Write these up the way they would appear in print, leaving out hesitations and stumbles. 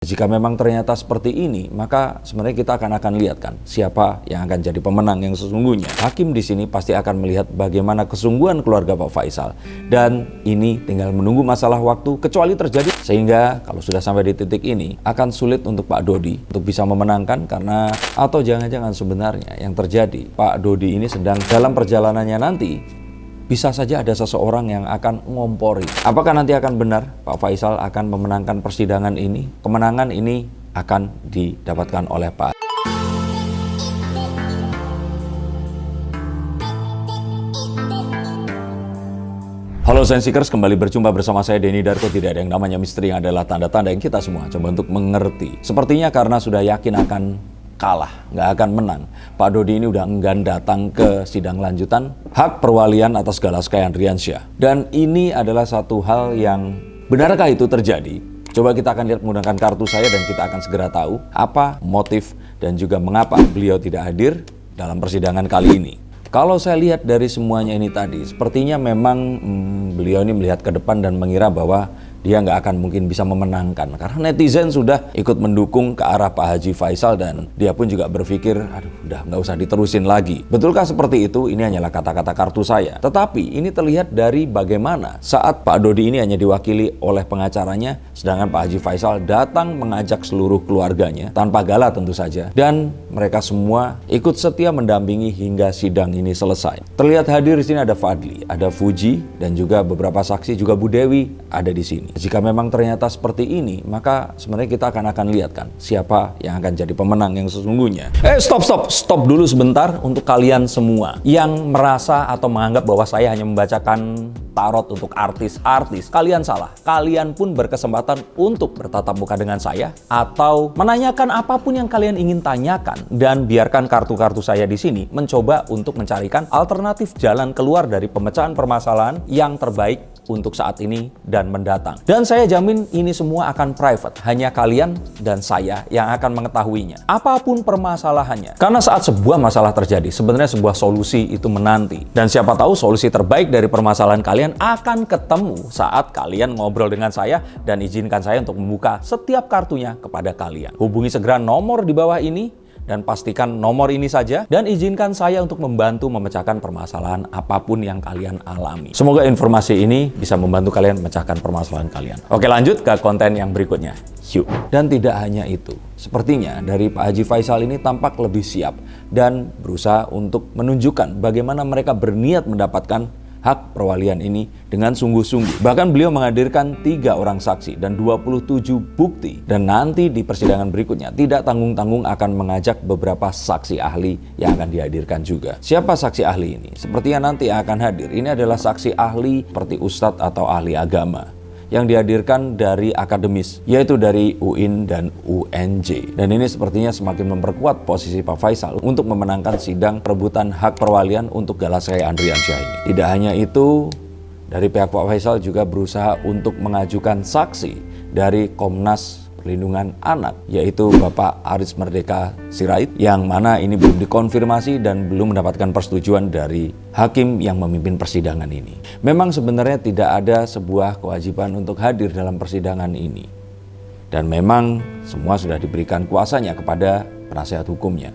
Jika memang ternyata seperti ini, maka sebenarnya kita akan lihat kan siapa yang akan jadi pemenang yang sesungguhnya. Hakim di sini pasti akan melihat bagaimana kesungguhan keluarga Pak Faisal, dan ini tinggal menunggu masalah waktu kecuali terjadi. Sehingga kalau sudah sampai di titik ini akan sulit untuk Pak Dodi untuk bisa memenangkan, karena atau jangan-jangan sebenarnya yang terjadi Pak Dodi ini sedang dalam perjalanannya nanti bisa saja ada seseorang yang akan ngompori. Apakah nanti akan benar Pak Faisal akan memenangkan persidangan ini? Kemenangan ini akan didapatkan oleh Pak. Halo Sensikers, kembali berjumpa bersama saya Denny Darko. Tidak ada yang namanya misteri, yang adalah tanda-tanda yang kita semua coba untuk mengerti. Sepertinya karena sudah yakin akan kalah, nggak akan menang, Pak Dodi ini udah enggan datang ke sidang lanjutan hak perwalian atas Galaskay Andriansyah. Dan ini adalah satu hal yang, benarkah itu terjadi? Coba kita akan lihat menggunakan kartu saya dan kita akan segera tahu apa motif dan juga mengapa beliau tidak hadir dalam persidangan kali ini. Kalau saya lihat dari semuanya ini tadi, sepertinya memang beliau ini melihat ke depan dan mengira bahwa dia nggak akan mungkin bisa memenangkan, karena netizen sudah ikut mendukung ke arah Pak Haji Faisal dan dia pun juga berpikir, aduh udah nggak usah diterusin lagi. Betulkah seperti itu? Ini hanyalah kata-kata kartu saya. Tetapi ini terlihat dari bagaimana saat Pak Dodi ini hanya diwakili oleh pengacaranya, sedangkan Pak Haji Faisal datang mengajak seluruh keluarganya, tanpa gala tentu saja. Dan mereka semua ikut setia mendampingi hingga sidang ini selesai. Terlihat hadir di sini ada Fadli, ada Fuji, dan juga beberapa saksi, juga Bu Dewi ada di sini. Jika memang ternyata seperti ini, maka sebenarnya kita akan lihat kan siapa yang akan jadi pemenang yang sesungguhnya. Stop dulu sebentar untuk kalian semua yang merasa atau menganggap bahwa saya hanya membacakan tarot untuk artis-artis. Kalian salah. Kalian pun berkesempatan untuk bertatap muka dengan saya atau menanyakan apapun yang kalian ingin tanyakan, dan biarkan kartu-kartu saya di sini mencoba untuk mencarikan alternatif jalan keluar dari pemecahan permasalahan yang terbaik untuk saat ini dan mendatang. Dan saya jamin ini semua akan private, hanya kalian dan saya yang akan mengetahuinya, apapun permasalahannya. Karena saat sebuah masalah terjadi, sebenarnya sebuah solusi itu menanti. Dan siapa tahu solusi terbaik dari permasalahan kalian akan ketemu saat kalian ngobrol dengan saya, dan izinkan saya untuk membuka setiap kartunya kepada kalian. Hubungi segera nomor di bawah ini, dan pastikan nomor ini saja, dan izinkan saya untuk membantu memecahkan permasalahan apapun yang kalian alami. Semoga informasi ini bisa membantu kalian memecahkan permasalahan kalian. Oke, lanjut ke konten yang berikutnya. Yuk. Dan tidak hanya itu, sepertinya dari Pak Haji Faisal ini tampak lebih siap dan berusaha untuk menunjukkan bagaimana mereka berniat mendapatkan hak perwalian ini dengan sungguh-sungguh. Bahkan beliau menghadirkan 3 orang saksi dan 27 bukti. Dan nanti di persidangan berikutnya tidak tanggung-tanggung akan mengajak beberapa saksi ahli yang akan dihadirkan juga. Siapa saksi ahli ini? Sepertinya nanti akan hadir. Ini adalah saksi ahli seperti ustadz atau ahli agama yang dihadirkan dari akademis, yaitu dari UIN dan UNJ. Dan ini sepertinya semakin memperkuat posisi Pak Faisal untuk memenangkan sidang perebutan hak perwalian untuk Galaskay Andriansyah ini. Tidak hanya itu, dari pihak Pak Faisal juga berusaha untuk mengajukan saksi dari Komnas Perlindungan Anak, yaitu Bapak Aris Merdeka Sirait, yang mana ini belum dikonfirmasi dan belum mendapatkan persetujuan dari hakim yang memimpin persidangan ini. Memang sebenarnya tidak ada sebuah kewajiban untuk hadir dalam persidangan ini, dan memang semua sudah diberikan kuasanya kepada penasihat hukumnya.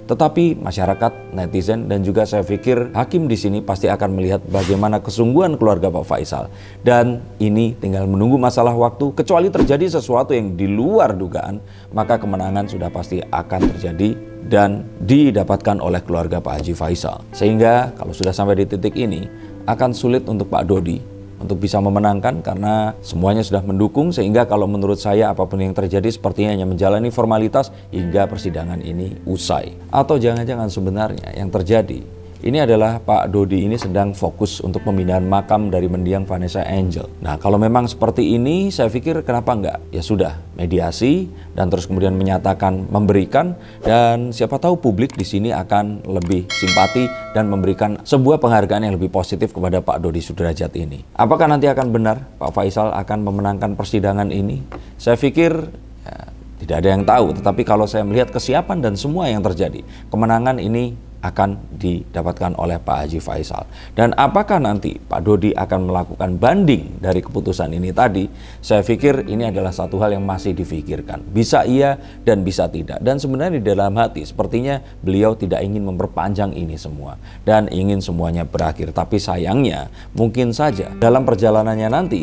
Tetapi masyarakat, netizen, dan juga saya pikir hakim di sini pasti akan melihat bagaimana kesungguhan keluarga Pak Faisal. Dan ini tinggal menunggu masalah waktu, kecuali terjadi sesuatu yang di luar dugaan, maka kemenangan sudah pasti akan terjadi dan didapatkan oleh keluarga Pak Haji Faisal. Sehingga kalau sudah sampai di titik ini, akan sulit untuk Pak Dodi untuk bisa memenangkan, karena semuanya sudah mendukung. Sehingga kalau menurut saya apapun yang terjadi sepertinya hanya menjalani formalitas hingga persidangan ini usai. Atau jangan-jangan sebenarnya yang terjadi ini adalah Pak Dodi ini sedang fokus untuk pemindahan makam dari mendiang Vanessa Angel. Nah, kalau memang seperti ini, saya pikir kenapa enggak? Ya sudah, mediasi dan terus kemudian menyatakan memberikan, dan siapa tahu publik di sini akan lebih simpati dan memberikan sebuah penghargaan yang lebih positif kepada Pak Dodi Sudrajat ini. Apakah nanti akan benar Pak Faisal akan memenangkan persidangan ini? Saya pikir ya, tidak ada yang tahu, tetapi kalau saya melihat kesiapan dan semua yang terjadi, kemenangan ini akan didapatkan oleh Pak Haji Faisal. Dan apakah nanti Pak Dodi akan melakukan banding dari keputusan ini tadi? Saya pikir ini adalah satu hal yang masih difikirkan. Bisa iya dan bisa tidak. Dan sebenarnya di dalam hati sepertinya beliau tidak ingin memperpanjang ini semua dan ingin semuanya berakhir. Tapi sayangnya mungkin saja dalam perjalanannya nanti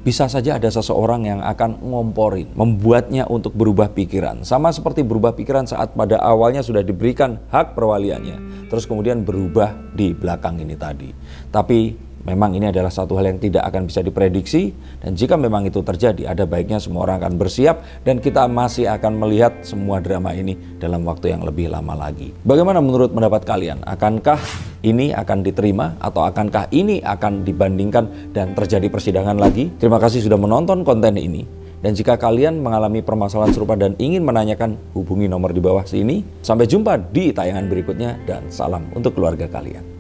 bisa saja ada seseorang yang akan ngomporin, membuatnya untuk berubah pikiran. Sama seperti berubah pikiran saat pada awalnya sudah diberikan hak perwaliannya, terus kemudian berubah di belakang ini tadi. Tapi memang ini adalah satu hal yang tidak akan bisa diprediksi, dan jika memang itu terjadi, ada baiknya semua orang akan bersiap dan kita masih akan melihat semua drama ini dalam waktu yang lebih lama lagi. Bagaimana menurut pendapat kalian? Akankah ini akan diterima atau akankah ini akan dibandingkan dan terjadi persidangan lagi? Terima kasih sudah menonton konten ini. Dan jika kalian mengalami permasalahan serupa dan ingin menanyakan, hubungi nomor di bawah sini. Sampai jumpa di tayangan berikutnya dan salam untuk keluarga kalian.